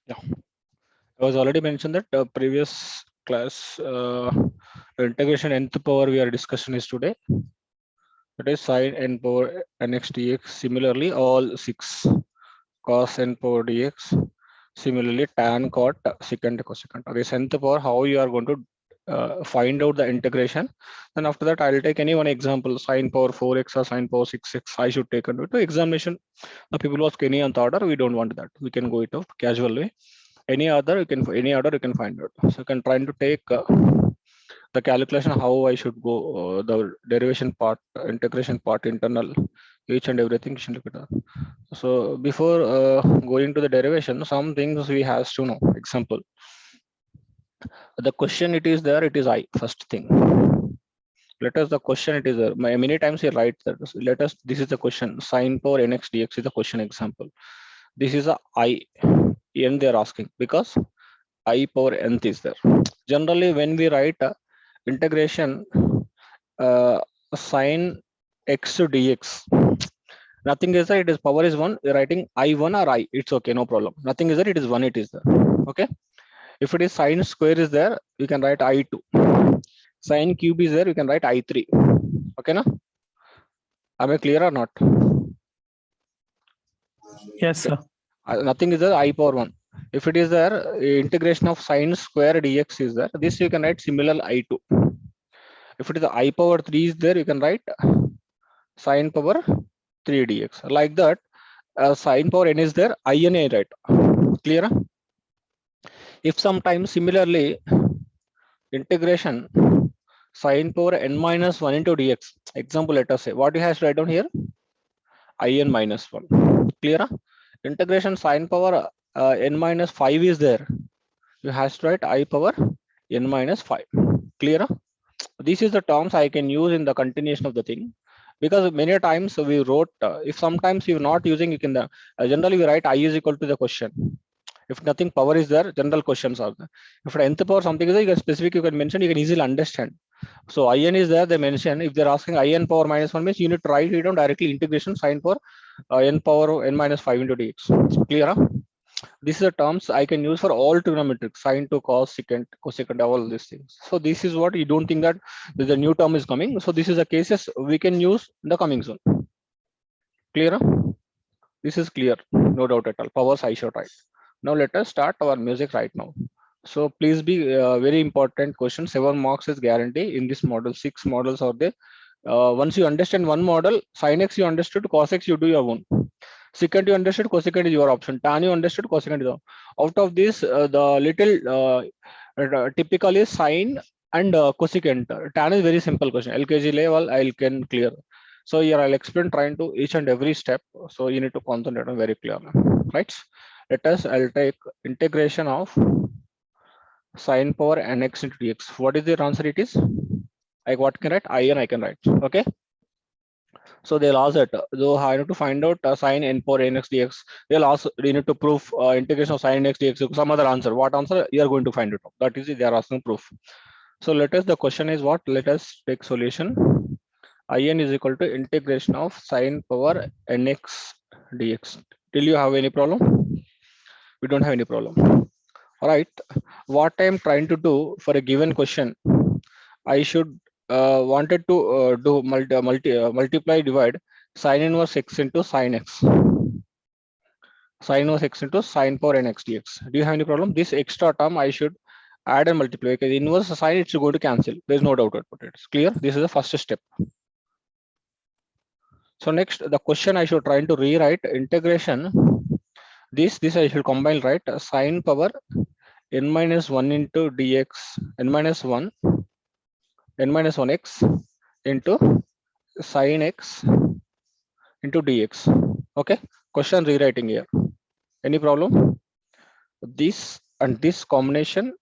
Yeah, I was already mentioned that previous class integration nth power we are discussion is today. That is sine n power nx dx. Similarly, all 6 cos n power dx. Similarly, tan cot secant cosecant. Okay, nth power, how you are going to find out the integration. Then after that, I'll take any one example, sine power 4x or sine power 6x. I should take into examination. The people ask any other order. We don't want that. We can go it out casual way. Any other you can, any order you can find out. So you can try to take the calculation how I should go, the derivation part, integration part, internal, each and everything you should look at that. So before going to the derivation, some things we has to know. Example, the question it is there, it is I first thing. Let us the question it is there. Many times you write that. Let us, this is the question, sine power nx dx is the question example. This is a I n they are asking because I power nth is there. Generally when we write integration uh, sine x to dx, nothing is there, it is power is 1, you're writing I1 or I, it's okay, no problem. Nothing is there, it is 1, it is there. Okay, if it is sine square is there, you can write I2. Sine cube is there, you can write I3. Okay, na? Am I clear or not? Yes, Okay. sir. Nothing is there, I power 1. If it is there, integration of sine square dx is there, this you can write similar I2. If it is I power 3 is there, you can write sine power 3 dx. Like that, sine power n is there, in a, right? Clear? If sometimes similarly integration sine power n minus 1 into dx, example, let us say what you have to write down here, in minus 1. Clear? Integration sine power n minus 5 is there, you have to write I power n minus 5. Clear? This is the terms I can use in the continuation of the thing, because many times we wrote, if sometimes you're not using, you can generally we write I is equal to the question. If nothing power is there, general questions are there. If nth power something is there, you can specific, you can mention, you can easily understand. So in is there, they mention, if they're asking in power minus 1 means you need to write it down directly, integration sine power n power n minus 5 into dx. Clear? Huh? This is the terms I can use for all trigonometric, sine to cos, secant, cosecant, all these things. So this is what you don't think that there's a new term is coming. So this is the cases we can use in the coming soon. Clear? Huh? This is clear, no doubt at all. Powers I should write. Now let us start our music right now. So please be very important question. 7 marks is guarantee in this model. 6 models are there. Once you understand one model, sin x you understood, cos x you do your own. Secant you understood, cosecant is your option. Tan you understood, cosecant is your. Out of this, the little typical is sine and cosecant. Tan is very simple question. LKG level I can clear. So here I'll explain trying to each and every step. So you need to concentrate on very clearly, right? Let us, I'll take integration of sine power nx into dx. What is the answer? It is like what can write? I and I can write. Okay. So they'll ask it. So I need to find out sine n power nx dx. They'll ask, you need to prove integration of sine nx dx. Some other answer. What answer you are going to find it out? That is, they are asking proof. So let us, the question is what? Let us take solution. In is equal to integration of sine power nx dx. Till you have any problem? We don't have any problem. All right. What I am trying to do for a given question, I should wanted to do multiply divide sine inverse x into sine x, sine inverse x into sine power n x dx. Do you have any problem? This extra term I should add and multiply because inverse sine it's going to cancel. There is no doubt about it. It's clear. This is the first step. So next, the question I should try to rewrite integration. This I should combine, right? Sine power n minus 1 into dx, n minus 1, n minus 1x into sine x into dx. Okay, question rewriting here. Any problem? This and this combination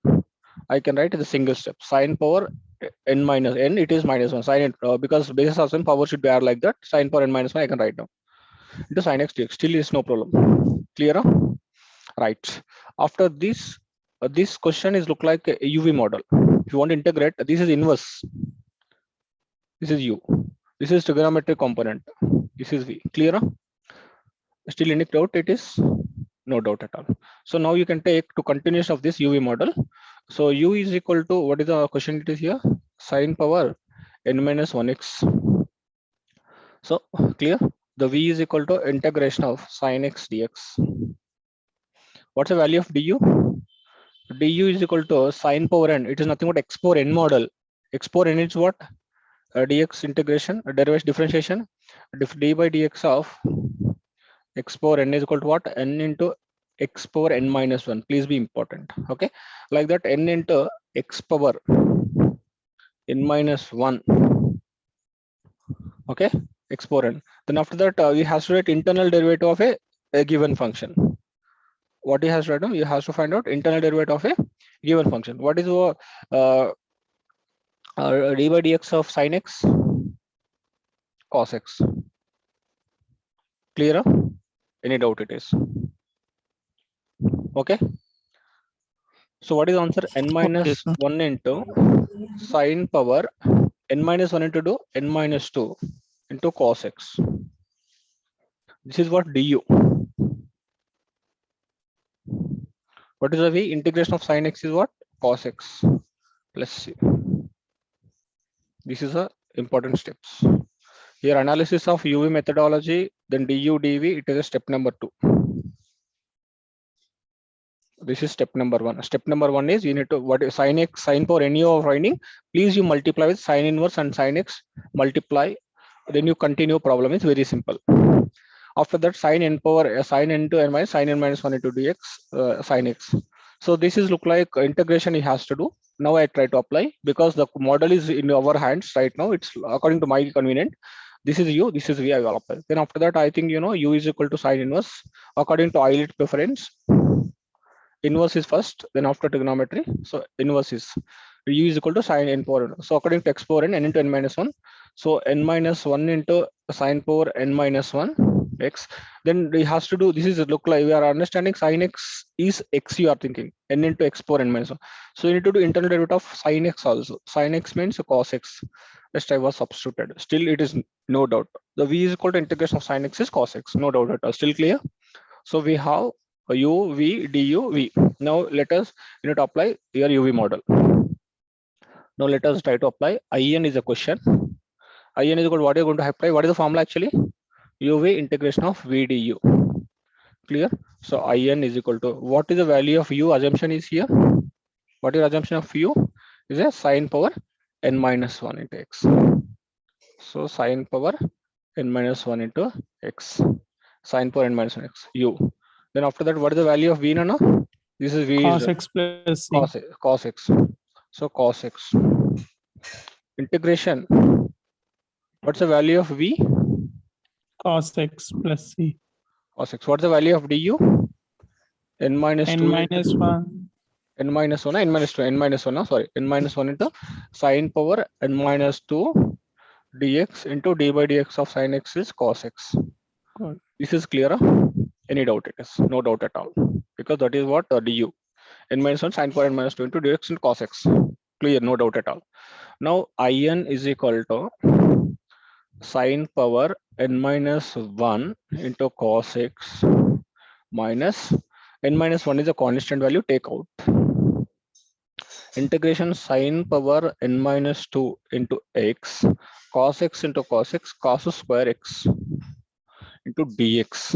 I can write as a single step. Sine power n minus n, it is minus 1. Sine because basis of sine power should be added like that. Sine power n minus 1 I can write down into sine x dx. Still is no problem. Clear? Right. After this, this question is look like a UV model. If you want to integrate, this is inverse. This is U. This is trigonometric component. This is V. Clear? Still any doubt? It is No doubt at all. So now you can take to continuous of this UV model. So U is equal to, what is the question it is here? Sine power n minus 1x. So clear? The V is equal to integration of sine x dx. What's the value of du? Du is equal to sine power n. It is nothing but x power n model. X power n is what? Dx integration, derivation differentiation. D by dx of x power n is equal to what? N into x power n minus 1. Please be important. Okay. Like that, n into x power n minus 1. Okay. X power n. Then after that, we have to write internal derivative of a given function. What he has to write? You have to find out internal derivative of a given function. What is d by dx of sin x? Cos x. Clear? Any doubt it is? Okay. So what is the answer? N minus Okay, sir. 1 into sine power n minus 1 into n minus 2 into cos x. This is what du. What is the v? Integration of sine x is what? Cos x plus c. This is a important steps. Here analysis of UV methodology, then du dv, it is a step number 2. This is step number 1. Step number 1 is you need to, what is sin x, sin power any of finding, please you multiply with sin inverse and sin x, multiply, then you continue. Problem is very simple. After that, sin n power sin n to n minus sin n minus 1 into dx sin x. So this is look like integration he has to do. Now I try to apply because the model is in our hands right now. It's according to my convenient. This is u, this is v. I will apply. Then after that, I think u is equal to sin inverse according to Eilert preference. Inverse is first, then after trigonometry. So inverse is u is equal to sin n power n. So according to x power n into n minus 1. So n minus 1 into sin power n minus 1 x. Then it has to do, this is look like we are understanding sin x is x, you are thinking n into x power n minus 1. So you need to do internal derivative of sin x also. Sin x means cos x. Just I was substituted. Still it is no doubt. The v is equal to integration of sin x is cos x. No doubt at all. Still clear? So we have u, v, du, v. Now let us to apply your UV model. Now let us try to apply. In is a question. In is equal to what you're going to apply. What is the formula actually? UV integration of v du. Clear? So in is equal to what is the value of u? Assumption is here. What is the assumption of u? Is a sine power n minus 1 into x. So sine power n minus 1 into x. Sine power n minus 1 x u. Then after that, what is the value of v now? This is v Cos is x plus c. cos x. So cos x. Integration. What's the value of v? Cos x plus c. Cos x. What's the value of du? N minus N 2. minus 1. N minus 1. N minus 2. N minus 1. Sorry. N minus 1 into sine power n minus 2 dx into d by dx of sine x is cos x. Good. This is clear? Any doubt it is? No doubt at all. Because that is what du. N minus 1 sine power n minus 2 into dx into cos x. Clear? No doubt at all. Now in is equal to sine power n minus 1 into cos x minus n minus 1 is a constant value, take out. Integration sine power n minus 2 into x cos x into cos x cos square x into dx.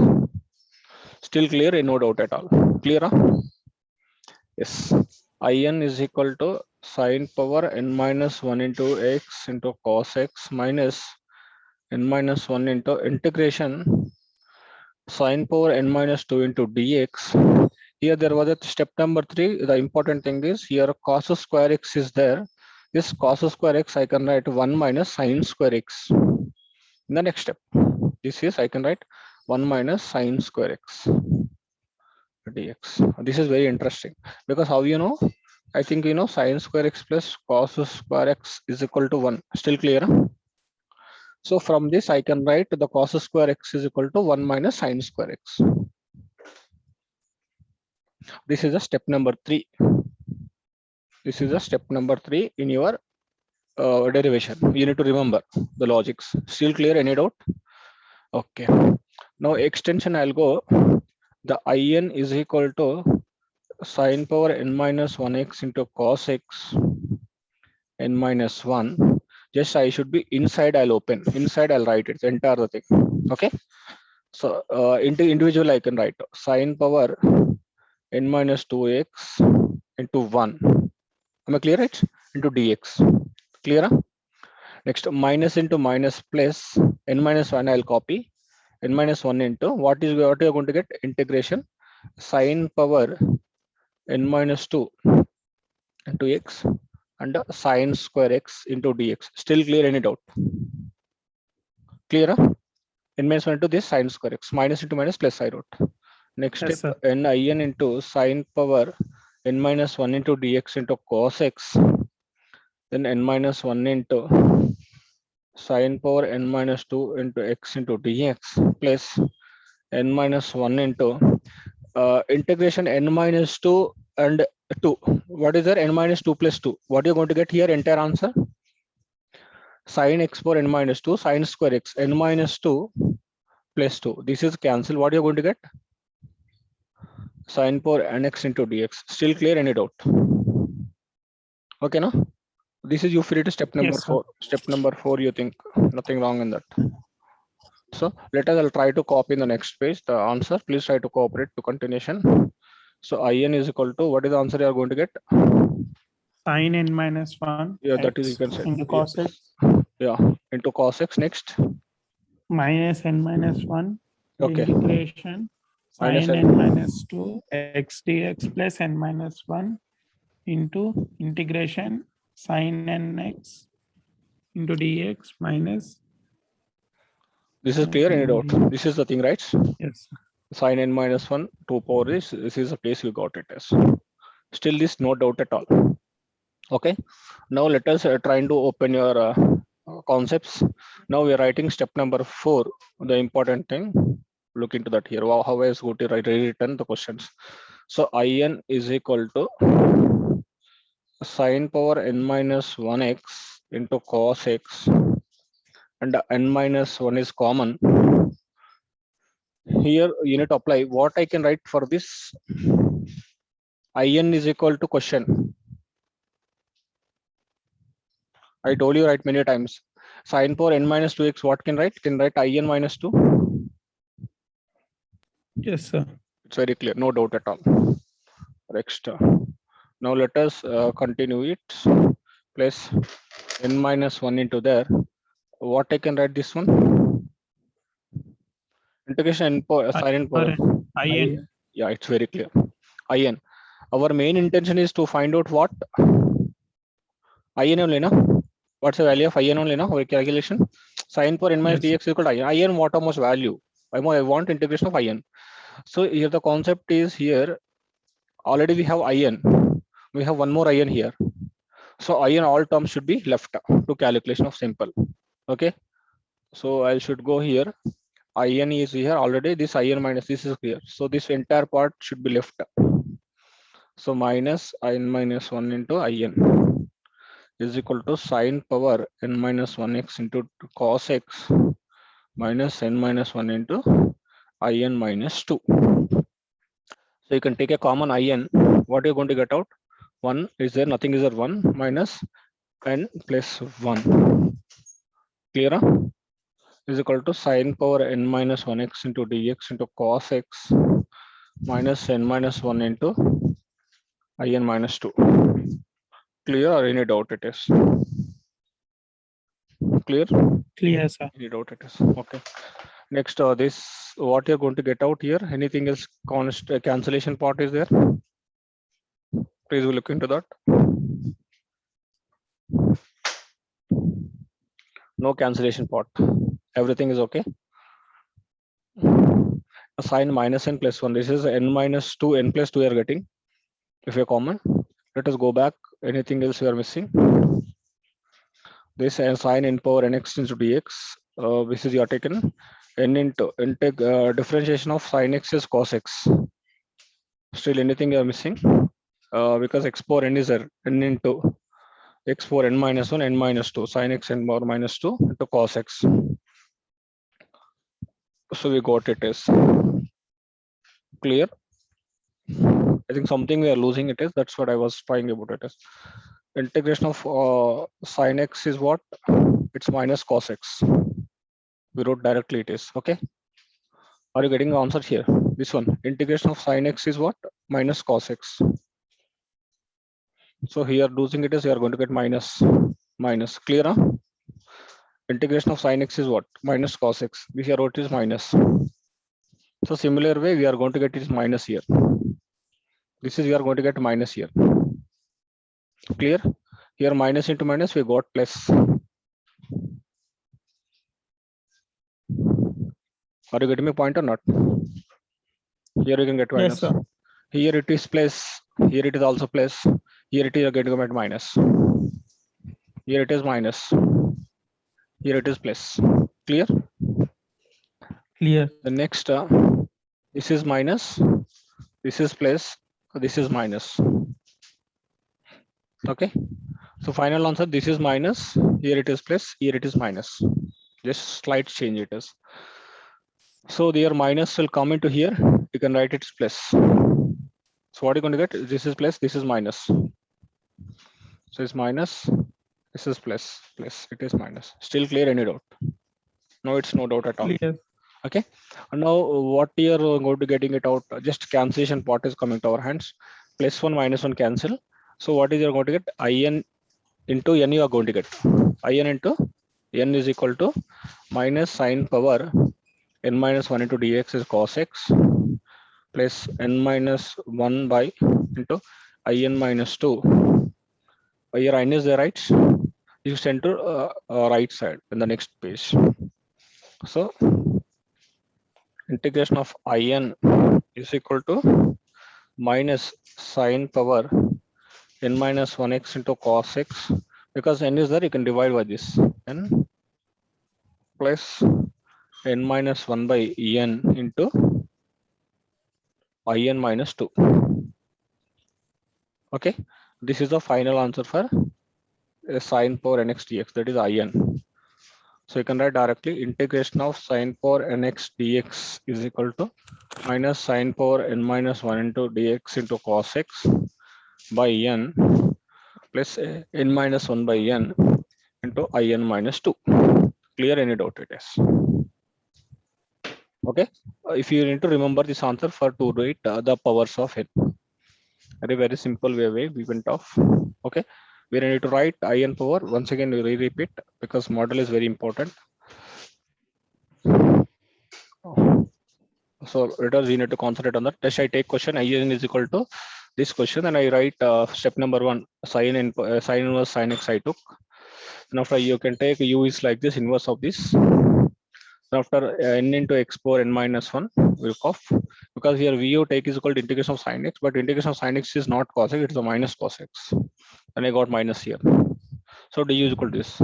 Still clear? No doubt at all. Clear? Yes. In is equal to sine power n minus 1 into x into cos x minus n minus 1 into integration sine power n minus 2 into dx. Here there was a step number 3. The important thing is here cos square x is there. This cos square x I can write 1 minus sine square x. In the next step, this is I can write 1 minus sine square x dx. This is very interesting because how you know? I think you know sine square x plus cos square x is equal to 1. Still clear? So from this I can write the cos square x is equal to 1 minus sine square x. This is a step number 3. This is a step number 3 in your derivation. You need to remember the logics. Still clear? Any doubt? Okay. Now extension I'll go. the in is equal to sine power n minus 1x into cos x n minus 1. Just I should be inside, I'll open. Inside, I'll write it, entire the thing. Okay. So into individual, I can write sine power n minus 2x into 1. Am I clear it? Into dx. Clear? Next, minus into minus plus n minus 1, I'll copy. N minus 1 into what you're going to get? Integration sine power n minus 2 into x and sine square x into dx. Still clear? Any doubt? Clear? N minus 1 into this sine square x, minus into minus plus I wrote. Next Yes, step, sir. in into sine power n minus 1 into dx into cos x, then n minus 1 into sine power n minus 2 into x into dx plus n minus 1 into integration n minus 2 and 2. What is there? N minus 2 plus 2. What are you going to get here? Entire answer? Sine x power n minus 2, sine square x, n minus 2 plus 2. This is cancel. What are you going to get? Sine power nx into dx. Still clear? Any doubt? Okay, no? This is you free to step number Yes, sir. 4. Step number 4, you think nothing wrong in that. So let us, I'll try to copy in the next page the answer. Please try to cooperate to continuation. So in is equal to, what is the answer you are going to get? Sine n minus 1 Yeah, that is, you x can say, into yeah, cos x yeah, into cos x. Next, minus n minus 1 okay, integration minus sine n. n minus 2 x dx plus n minus 1 into integration sine n x into dx minus. This is clear? Any doubt? This is the thing, right? Yes, sir. Sine n minus 1, 2 power this is the place we got it as. Still this, no doubt at all. Okay. Now let us try to open your concepts. Now we are writing step number 4. The important thing, look into that here. How is going to rewritten the questions? So in is equal to sine power n minus 1x into cos x, and n minus 1 is common. Here you need to apply what I can write for this. In is equal to question. I told you right many times. Sine power n minus 2x, what can write? Can write in minus 2. Yes, sir. It's very clear, no doubt at all. Next, now let us continue it. Plus n minus 1 into there. What I can write this one? Integration n power, sine power. In. Yeah, it's very clear. In. Our main intention is to find out what? In only, no? What's the value of in only, no? Our calculation. Sine power n minus Yes, dx equal to in. In, what almost value? I want integration of in. So here the concept is here. Already we have in. We have one more in here. So in all terms should be left to calculation of simple. Okay. So I should go here. In is here already. This in minus this is here. So this entire part should be left. So minus in minus 1 into in is equal to sine power n minus 1x into cos x minus n minus 1 into in minus 2. So you can take a common in. What are you going to get out? 1 is there, nothing is there, 1 minus n plus 1. Clear? Is equal to sine power n minus 1x into dx into cos x minus n minus 1 into in minus 2. Clear or any doubt it is? Clear? clear, sir. Any doubt it is? Okay. Next, this what you're going to get out here. Anything else? Cancellation part is there? Please look into that. No cancellation part. Everything is okay. Assign minus n plus 1. This is n minus 2, n plus 2 you are getting. If you're common, let us go back. Anything else you are missing? This sine n power nx into dx. This is you are taken. N into differentiation of sine x is cos x. Still anything you are missing? Because x power n is there. N into x power n minus 1, n minus 2. Sine x n power minus 2 into cos x. So we got it as Clear? I think something we are losing it is, that's what I was trying about it is. Integration of sin x is what? It's minus cos x. We wrote directly it is, okay? Are you getting the answer here? This one, integration of sin x is what? Minus cos x. So here losing it is, you are going to get minus. Clear? Huh? Integration of sin x is what? Minus cos x. This here wrote is minus. So similar way, we are going to get is minus here. This is, we are going to get minus here. Clear? Here minus into minus, we got plus. Are you getting my point or not? Here you can get minus. Yes, sir. Here it is plus. Here it is also plus. Here it is going to get minus. Here it is minus. Here it is plus. Clear? Clear. The next, this is minus. This is plus. This is minus. Okay. So final answer, this is minus. Here it is plus. Here it is minus. Just slight change it is. So their minus will come into here. You can write it as plus. So what are you going to get? This is plus, this is minus. So it's minus, this is plus, it is minus. Still clear? Any doubt? No, it's no doubt at all. Clear. Okay. And now what you are going to getting it out? Just cancellation part is coming to our hands. Plus 1 minus 1 cancel. So what is you are going to get? In into n you are going to get. In into n is equal to minus sine power n minus 1 into dx is cos x plus n minus 1 by into in minus 2. Here n is there, right? You send to right side in the next page. So integration of in is equal to minus sine power n minus 1x into cos x. Because n is there, you can divide by this. N plus n minus 1 by en into in minus 2. Okay, this is the final answer for sine power nx dx, that is in. So you can write directly integration of sine power nx dx is equal to minus sine power n minus 1 into dx into cos x by n plus n minus 1 by n into in minus 2. Clear? Any doubt it is? Okay, if you need to remember this answer for to write the powers of n. Very simple way we went off. Okay, we need to write in power. Once again we repeat because model is very important. So let us, we need to concentrate on that. Just I take question in is equal to this question and I write step number 1 sin inverse sin x I took. And after you can take u is like this, inverse of this. After n into x power n minus 1 will off, because here vu take is equal to integration of sin x, but integration of sin x is not cos x, it's a minus cos x, and I got minus here. So du is equal to this.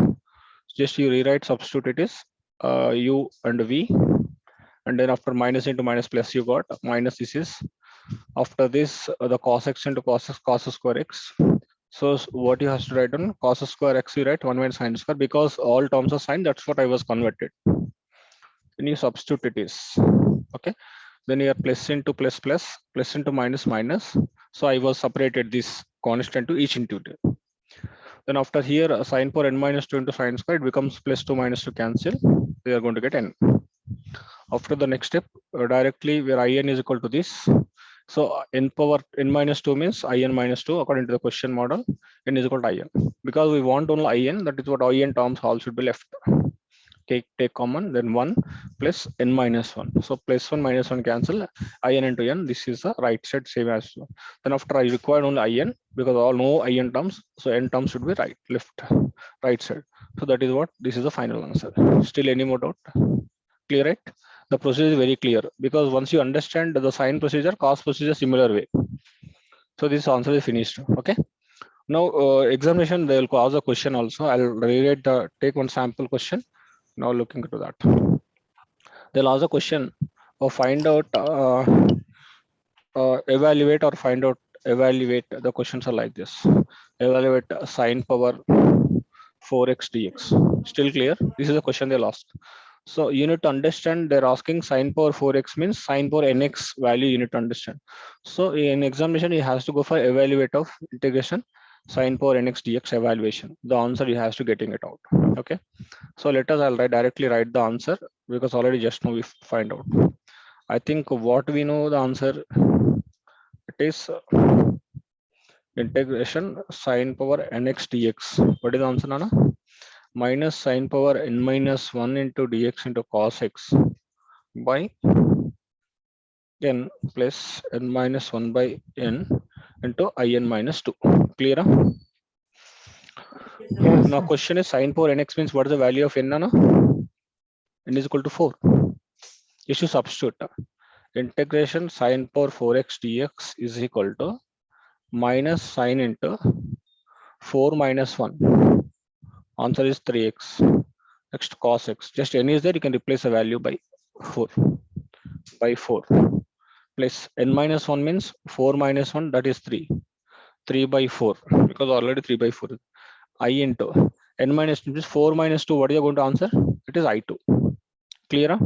Just you rewrite, substitute it is u and v, and then after minus into minus plus you got minus. This is after this the cos x into cos square x. So what you have to write on cos square x, you write 1 minus sin square, because all terms are sine. That's what I was converted. Then you substitute it is okay. Then you are plus into plus into minus minus. So I was separated this constant to each integer. Then after here sine power n minus 2 into sine square, it becomes plus 2 minus 2 cancel. We are going to get n. After the next step, directly where in is equal to this. So n power n minus 2 means in minus 2 according to the question model. N is equal to in, because we want only in. That is what in terms all should be left. Take common, then 1 plus n minus 1. So plus 1 minus 1 cancel, in into n. This is the right side, same as well. Then after I require only in, because all no in terms, so n terms should be right side. So that is what, this is the final answer. Still any more doubt? Clear, right? The procedure is very clear, because once you understand the sign procedure, cos procedure similar way. So this answer is finished. Okay. Now examination, they will cause a question also. I'll rewrite take one sample question. Now looking into that, they'll ask a question or find out, evaluate or find out, evaluate. The questions are like this: evaluate sine power 4x dx. Still clear? This is the question they'll ask. So you need to understand they're asking sine power 4x means sine power nx value you need to understand. So in examination, you has to go for evaluate of integration sine power nx dx evaluation. The answer you has to getting it out. Okay. So let us, I'll directly write the answer because already just now we find out. I think what we know the answer, it is integration sine power nx dx. What is the answer, Nana? Minus sine power n minus 1 into dx into cos x by n plus n minus 1 by n into in minus 2. Clear? Yes, Now sir. question is sine power nx means what is the value of n, Nana? N is equal to 4. You should substitute. Integration sine power 4x dx is equal to minus sine into 4 minus 1. Answer is 3x. Next cos x. Just n is there, you can replace the value by 4. By 4. Plus n minus 1 means 4 minus 1, that is 3. 3 by 4. Because already 3 by 4. I into n minus 2 means 4 minus 2. What are you going to answer? It is I2. Clear?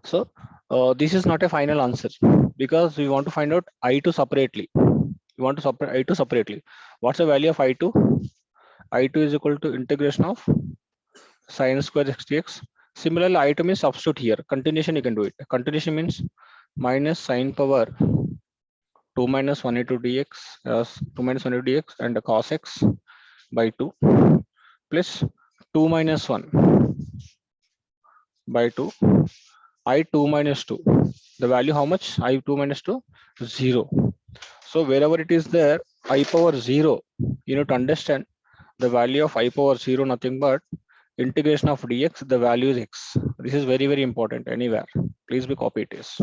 So this is not a final answer because we want to find out I2 separately. We want to separate I2 separately. What's the value of I2? I2 is equal to integration of sine square x dx. Similarly, I2 means substitute here. Continuation, you can do it. Continuation means minus sine power 2 minus 1 into dx, 2 minus 1 into dx and cos x by 2 plus 2 minus 1 by 2 I2 minus 2. The value how much? I2 minus 2? 0. So wherever it is there, I power 0, you need to understand the value of I power 0 nothing but integration of dx, the value is x. This is very, very important anywhere. Please be copy it is.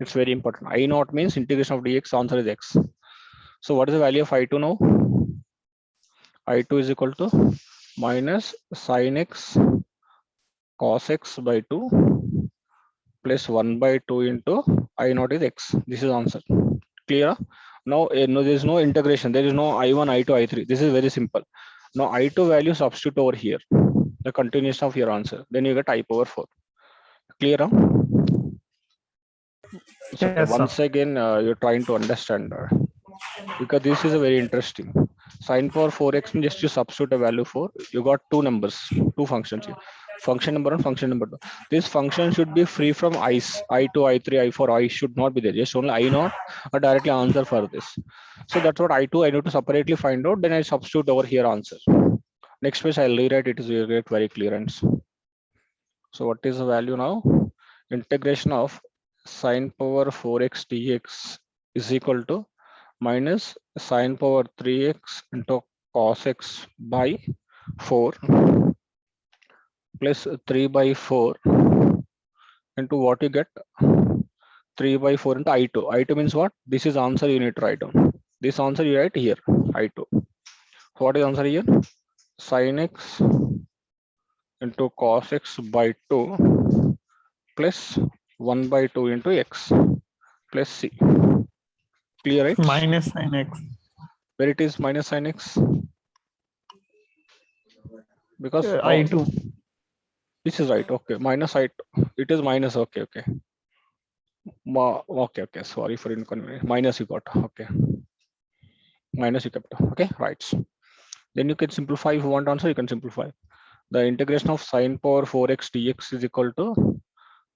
It's very important. I naught means integration of dx, answer is x. So what is the value of I2 now? I2 is equal to minus sin x cos x by 2 plus 1 by 2 into I naught is x. This is answer. Clear? Now no, there is no integration. There is no I1, I2, I3. This is very simple. Now I2 value substitute over here. The continuation of your answer. Then you get I power 4. Clear? Huh? So Yes, sir. once again, you're trying to understand because this is a very interesting. Sine power 4x means just you substitute a value 4. You got two numbers, two functions here. Function number 1, function number 2. This function should be free from i's. I2, I3, I4, I should not be there. Just only I naught or directly answer for this. So that's what I2 I need to separately find out. Then I substitute over here answer. Next page I'll rewrite it. You get very clearance. So what is the value now? Integration of sine power 4x dx is equal to minus sine power 3x into cos x by 4 plus 3 by 4 into what you get 3 by 4 into I2. I2 means what? This is answer you need to write down. This answer you write here, I2. So what is answer here? Sin x into cos x by 2 plus 1 by 2 into x plus c. Clear, right? Minus sin x. Where it is minus sin x? Because I2. this is right. Okay, minus I2. It is minus. Okay, okay. Okay, okay. Sorry for inconvenience. Minus you got. Okay. Minus you kept. Okay, right. Then you can simplify. If you want answer, you can simplify. The integration of sine power 4x dx is equal to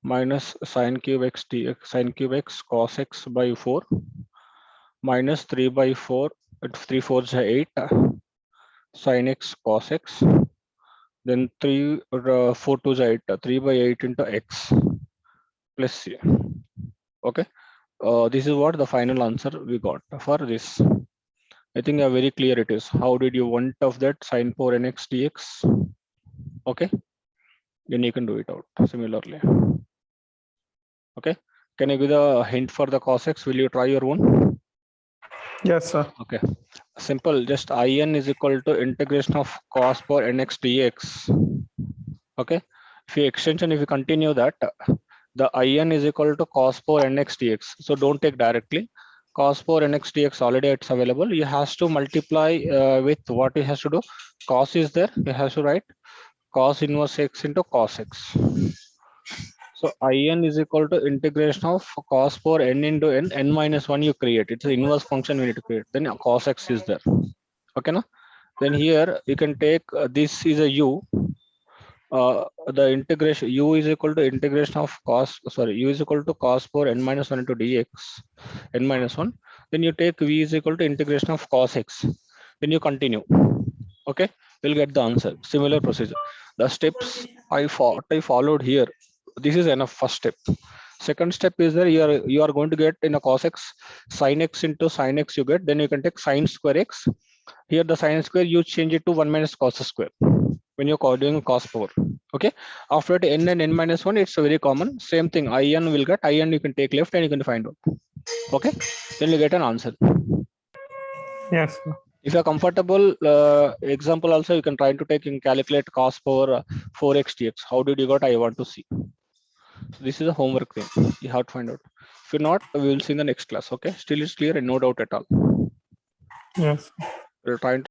minus sine cube x dx, sine cube x cos x by 4 minus 3 by 4. 3 4 is 8 sin x cos x. Then 3 4 2 is 8. 3 by 8 into x plus c. Okay. This is what the final answer we got for this. I think very clear it is. How did you want of that sine power nx dx? Okay. Then you can do it out similarly. Okay. Can I give the hint for the cos x? Will you try your own? Yes, sir. Okay. Simple. Just in is equal to integration of cos power nx dx. Okay. If you extension, if you continue that, the in is equal to cos power nx dx. So don't take directly. Cos power nx dx already it's available. You has to multiply with what it has to do. Cos is there. You have to write cos inverse x into cos x. So in is equal to integration of cos power n into n minus 1 you create. It's an inverse function we need to create. Then cos x is there. Okay, no? Then here you can take this is a u. The integration u is equal to integration of u is equal to cos power n minus 1 into dx n minus 1. Then you take v is equal to integration of cos x. Then you continue. Okay, you'll get the answer. Similar procedure. The steps I followed here. This is enough. First step. Second step is that you are going to get in a cos x sin x into sin x you get. Then you can take sin square x. Here the sin square you change it to 1 minus cos square when you're doing cos power. Okay, after it n and n minus 1 it's very common. Same thing, in will get in, you can take left and you can find out. Okay, then you get an answer. Yes, sir. If you're comfortable, example also you can try to take and calculate cos power 4x dx. How did you got? I want to see. So this is a homework thing. You have to find out. If you're not, we will see in the next class. Okay, still it's clear and no doubt at all. Yes. We're trying to